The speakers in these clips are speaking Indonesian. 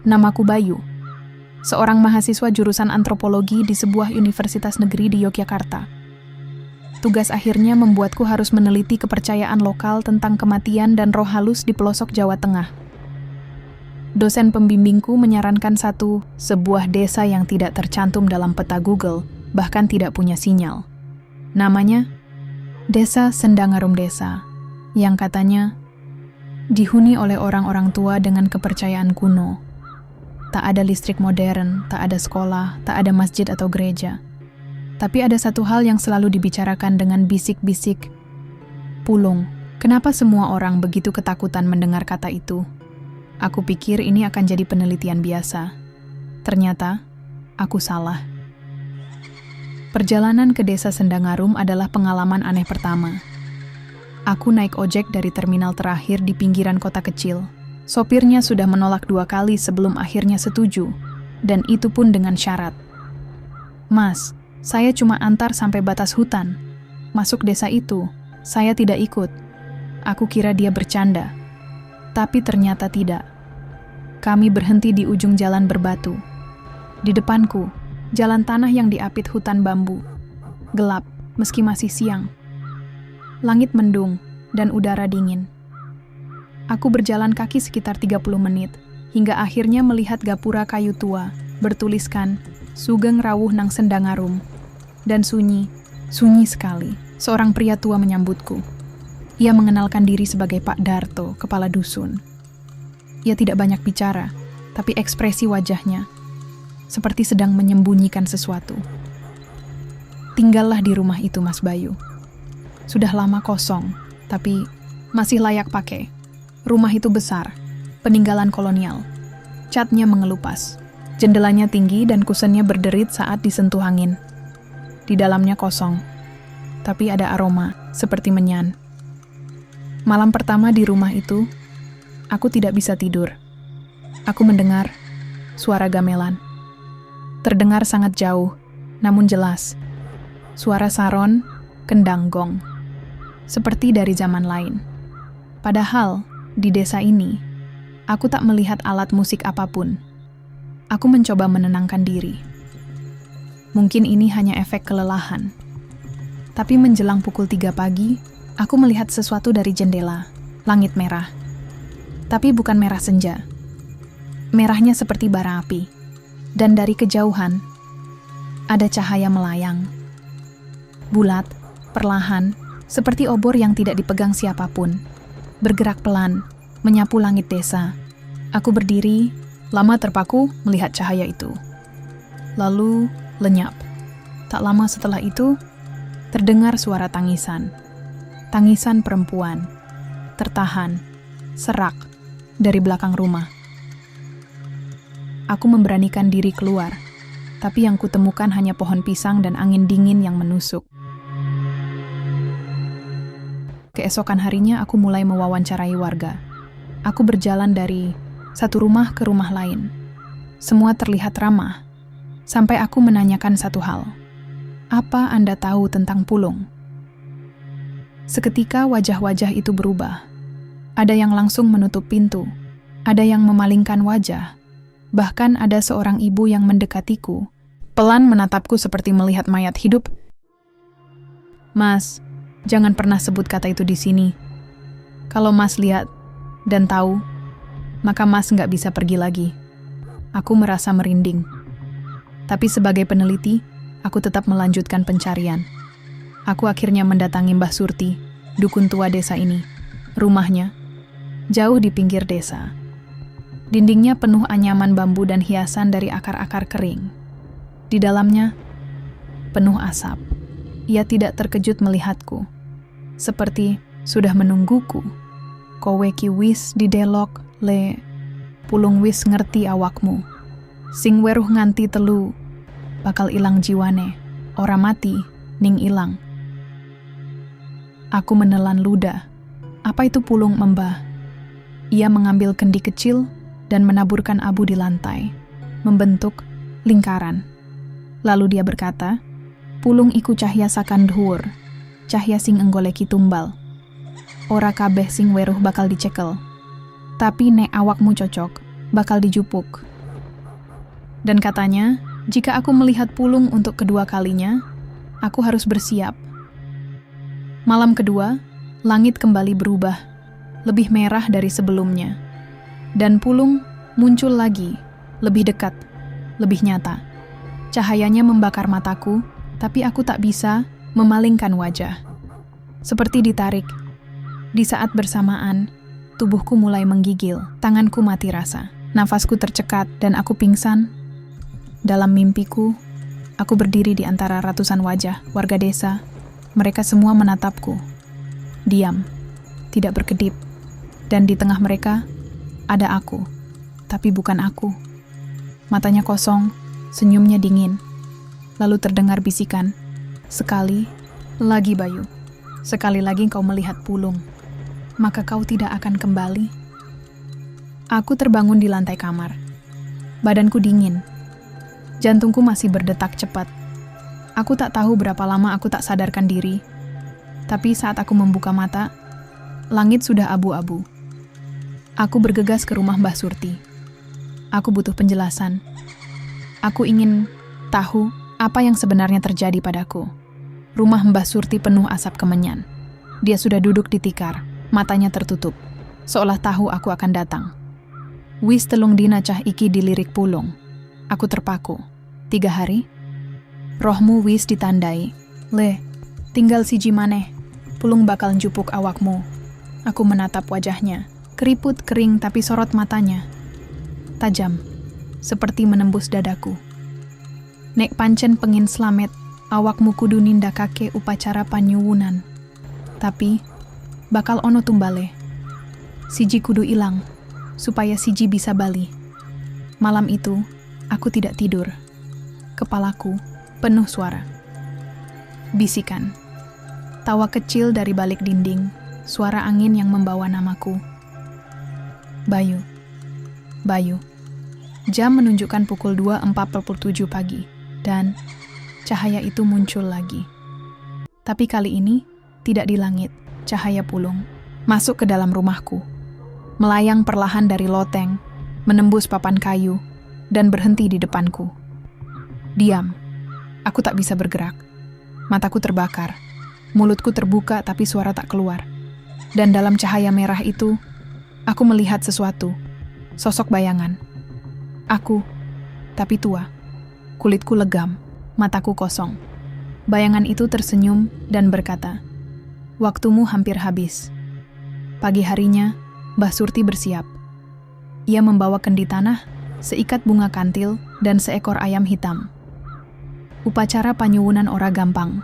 Namaku Bayu, seorang mahasiswa jurusan antropologi di sebuah universitas negeri di Yogyakarta. Tugas akhirnya membuatku harus meneliti kepercayaan lokal tentang kematian dan roh halus di pelosok Jawa Tengah. Dosen pembimbingku menyarankan sebuah desa yang tidak tercantum dalam peta Google, bahkan tidak punya sinyal. Namanya Desa Sendangarum Desa, yang katanya dihuni oleh orang-orang tua dengan kepercayaan kuno. Tak ada listrik modern, tak ada sekolah, tak ada masjid atau gereja. Tapi ada satu hal yang selalu dibicarakan dengan bisik-bisik. Pulung. Kenapa semua orang begitu ketakutan mendengar kata itu? Aku pikir ini akan jadi penelitian biasa. Ternyata, aku salah. Perjalanan ke Desa Sendangarum adalah pengalaman aneh pertama. Aku naik ojek dari terminal terakhir di pinggiran kota kecil. Sopirnya sudah menolak 2 kali sebelum akhirnya setuju, dan itu pun dengan syarat. Mas, saya cuma antar sampai batas hutan. Masuk desa itu, saya tidak ikut. Aku kira dia bercanda. Tapi ternyata tidak. Kami berhenti di ujung jalan berbatu. Di depanku, jalan tanah yang diapit hutan bambu. Gelap, meski masih siang. Langit mendung, dan udara dingin. Aku berjalan kaki sekitar 30 menit, hingga akhirnya melihat gapura kayu tua, bertuliskan, Sugeng Rawuh Nang Sendangarum. Dan sunyi sekali, seorang pria tua menyambutku. Ia mengenalkan diri sebagai Pak Darto, kepala dusun. Ia tidak banyak bicara, tapi ekspresi wajahnya, seperti sedang menyembunyikan sesuatu. Tinggallah di rumah itu, Mas Bayu. Sudah lama kosong, tapi masih layak pakai. Rumah itu besar, peninggalan kolonial. Catnya mengelupas, jendelanya tinggi dan kusennya berderit saat disentuh angin. Di dalamnya kosong, tapi ada aroma seperti menyan. Malam pertama di rumah itu, aku tidak bisa tidur. Aku mendengar suara gamelan. Terdengar sangat jauh, namun jelas. Suara saron, kendang gong. Seperti dari zaman lain. Padahal, di desa ini, aku tak melihat alat musik apapun. Aku mencoba menenangkan diri. Mungkin ini hanya efek kelelahan. Tapi menjelang pukul 3 pagi, aku melihat sesuatu dari jendela, langit merah. Tapi bukan merah senja. Merahnya seperti bara api. Dan dari kejauhan, ada cahaya melayang. Bulat, perlahan, seperti obor yang tidak dipegang siapapun. Bergerak pelan, menyapu langit desa. Aku berdiri, lama terpaku melihat cahaya itu. Lalu lenyap. Tak lama setelah itu, terdengar suara tangisan. Tangisan perempuan, tertahan, serak, dari belakang rumah. Aku memberanikan diri keluar, tapi yang kutemukan hanya pohon pisang dan angin dingin yang menusuk. Keesokan harinya aku mulai mewawancarai warga. Aku berjalan dari satu rumah ke rumah lain. Semua terlihat ramah, sampai aku menanyakan satu hal. Apa Anda tahu tentang Pulung? Seketika wajah-wajah itu berubah. Ada yang langsung menutup pintu, ada yang memalingkan wajah. Bahkan ada seorang ibu yang mendekatiku, pelan menatapku seperti melihat mayat hidup. Mas, jangan pernah sebut kata itu di sini. Kalau Mas lihat dan tahu, maka Mas nggak bisa pergi lagi. Aku merasa merinding. Tapi sebagai peneliti, aku tetap melanjutkan pencarian. Aku akhirnya mendatangi Mbah Surti, dukun tua desa ini. Rumahnya jauh di pinggir desa. Dindingnya penuh anyaman bambu dan hiasan dari akar-akar kering. Di dalamnya penuh asap. Ia tidak terkejut melihatku. Seperti sudah menungguku. Kowe ki wis didelok, le. Pulung wis ngerti awakmu. Sing weruh nganti telu. Bakal ilang jiwane. Ora mati, ning ilang. Aku menelan ludah. Apa itu Pulung, Mbah? Ia mengambil kendi kecil dan menaburkan abu di lantai, membentuk lingkaran. Lalu dia berkata, Pulung iku cahya sakan dhuwur, cahya sing enggoleki tumbal. Ora kabeh sing weruh bakal dicekel, tapi nek awakmu cocok, bakal dijupuk. Dan katanya, jika aku melihat Pulung untuk kedua kalinya, aku harus bersiap. Malam kedua, langit kembali berubah, lebih merah dari sebelumnya. Dan Pulung muncul lagi, lebih dekat, lebih nyata. Cahayanya membakar mataku, tapi aku tak bisa memalingkan wajah. Seperti ditarik. Di saat bersamaan, tubuhku mulai menggigil, tanganku mati rasa. Nafasku tercekat dan aku pingsan. Dalam mimpiku, aku berdiri di antara ratusan wajah warga desa. Mereka semua menatapku. Diam, tidak berkedip. Dan di tengah mereka, ada aku. Tapi bukan aku. Matanya kosong, senyumnya dingin. Lalu terdengar bisikan. Sekali lagi Bayu. Sekali lagi kau melihat Pulung, maka kau tidak akan kembali. Aku terbangun di lantai kamar. Badanku dingin. Jantungku masih berdetak cepat. Aku tak tahu berapa lama aku tak sadarkan diri. Tapi saat aku membuka mata, langit sudah abu-abu. Aku bergegas ke rumah Mbah Surti. Aku butuh penjelasan. Aku ingin tahu apa yang sebenarnya terjadi padaku. Rumah Mbah Surti penuh asap kemenyan. Dia sudah duduk di tikar, matanya tertutup, seolah tahu aku akan datang. Wis telung dina cah iki dilirik Pulung. Aku terpaku. 3 hari? Rohmu wis ditandai. Le, tinggal siji maneh. Pulung bakal njupuk awakmu. Aku menatap wajahnya. Keriput kering tapi sorot matanya. Tajam, seperti menembus dadaku. Nek pancen pengin slamet, awakmu kudu nindakake upacara panyuwunan. Tapi, bakal ono tumbale. Siji kudu ilang, supaya siji bisa bali. Malam itu, aku tidak tidur. Kepalaku penuh suara. Bisikan. Tawa kecil dari balik dinding, suara angin yang membawa namaku. Bayu. Bayu. Jam menunjukkan pukul 2.47 pagi, dan cahaya itu muncul lagi. Tapi kali ini, tidak di langit, cahaya Pulung. Masuk ke dalam rumahku. Melayang perlahan dari loteng, menembus papan kayu, dan berhenti di depanku. Diam. Aku tak bisa bergerak. Mataku terbakar. Mulutku terbuka tapi suara tak keluar. Dan dalam cahaya merah itu, aku melihat sesuatu. Sosok bayangan. Aku, tapi tua. Kulitku legam, mataku kosong. Bayangan itu tersenyum dan berkata, "Waktumu hampir habis." Pagi harinya, Mbah Surti bersiap. Ia membawa kendi tanah, seikat bunga kantil, dan seekor ayam hitam. Upacara panyuwunan ora gampang.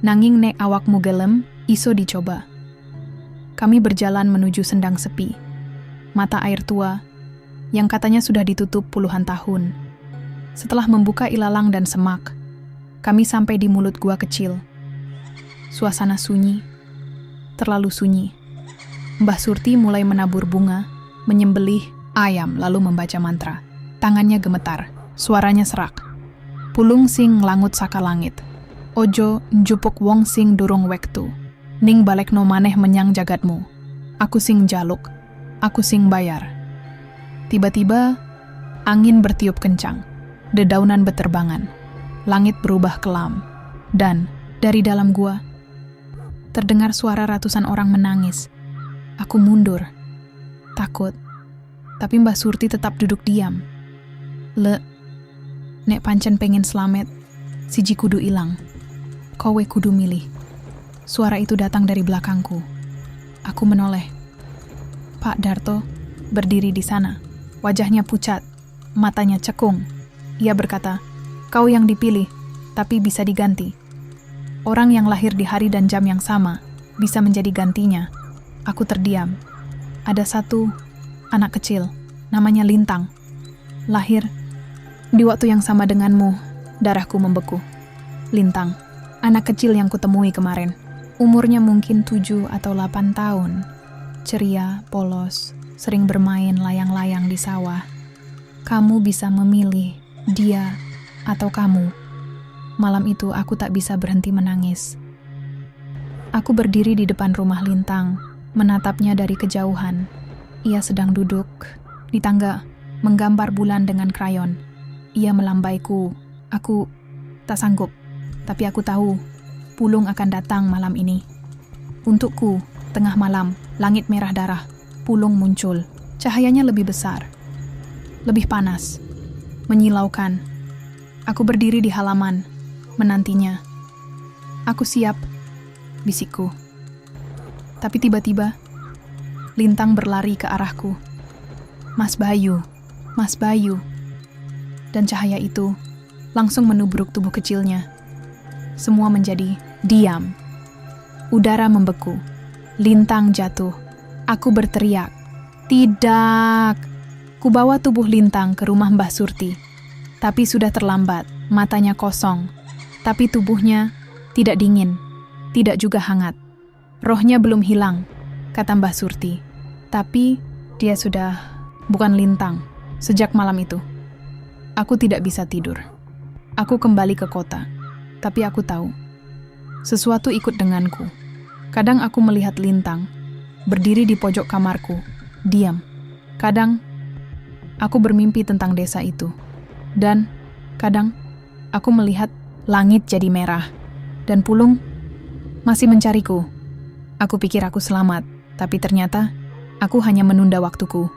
Nanging nek awakmu gelem, iso dicoba. Kami berjalan menuju sendang sepi. Mata air tua, yang katanya sudah ditutup puluhan tahun. Setelah membuka ilalang dan semak, kami sampai di mulut gua kecil. Suasana sunyi, terlalu sunyi. Mbah Surti mulai menabur bunga, menyembelih ayam lalu membaca mantra. Tangannya gemetar, suaranya serak. Pulung sing nglangut saka langit. Ojo njupuk wong sing durung wektu. Ning balekno maneh menyang jagatmu. Aku sing jaluk, aku sing bayar. Tiba-tiba, angin bertiup kencang. Dedaunan beterbangan. Langit berubah kelam. Dan, dari dalam gua, terdengar suara ratusan orang menangis. Aku mundur. Takut. Tapi Mbah Surti tetap duduk diam. Nek pancen pengen slamet, siji kudu ilang. Kowe kudu milih. Suara itu datang dari belakangku. Aku menoleh. Pak Darto berdiri di sana. Wajahnya pucat, matanya cekung. Ia berkata, "Kau yang dipilih, tapi bisa diganti. Orang yang lahir di hari dan jam yang sama bisa menjadi gantinya." Aku terdiam. Ada satu anak kecil, namanya Lintang. Lahir di waktu yang sama denganmu. Darahku membeku. Lintang, anak kecil yang kutemui kemarin. Umurnya mungkin 7 atau 8 tahun. Ceria, polos, sering bermain layang-layang di sawah. Kamu bisa memilih dia atau kamu. Malam itu aku tak bisa berhenti menangis. Aku berdiri di depan rumah Lintang, menatapnya dari kejauhan. Ia sedang duduk di tangga, menggambar bulan dengan krayon. Ia melambaiku. Aku tak sanggup, tapi aku tahu Pulung akan datang malam ini. Untukku, tengah malam, langit merah darah, Pulung muncul. Cahayanya lebih besar, lebih panas, menyilaukan. Aku berdiri di halaman, menantinya. Aku siap, bisikku. Tapi tiba-tiba, Lintang berlari ke arahku. Mas Bayu, Mas Bayu. Dan cahaya itu langsung menubruk tubuh kecilnya. Semua menjadi diam. Udara membeku. Lintang jatuh. Aku berteriak. Tidak! Kubawa tubuh Lintang ke rumah Mbah Surti. Tapi sudah terlambat. Matanya kosong. Tapi tubuhnya tidak dingin. Tidak juga hangat. Rohnya belum hilang, kata Mbah Surti. Tapi dia sudah bukan Lintang sejak malam itu. Aku tidak bisa tidur. Aku kembali ke kota. Tapi aku tahu, sesuatu ikut denganku. Kadang aku melihat Lintang, berdiri di pojok kamarku, diam. Kadang, aku bermimpi tentang desa itu. Dan, kadang, aku melihat langit jadi merah. Dan Pulung masih mencariku. Aku pikir aku selamat, tapi ternyata, aku hanya menunda waktuku.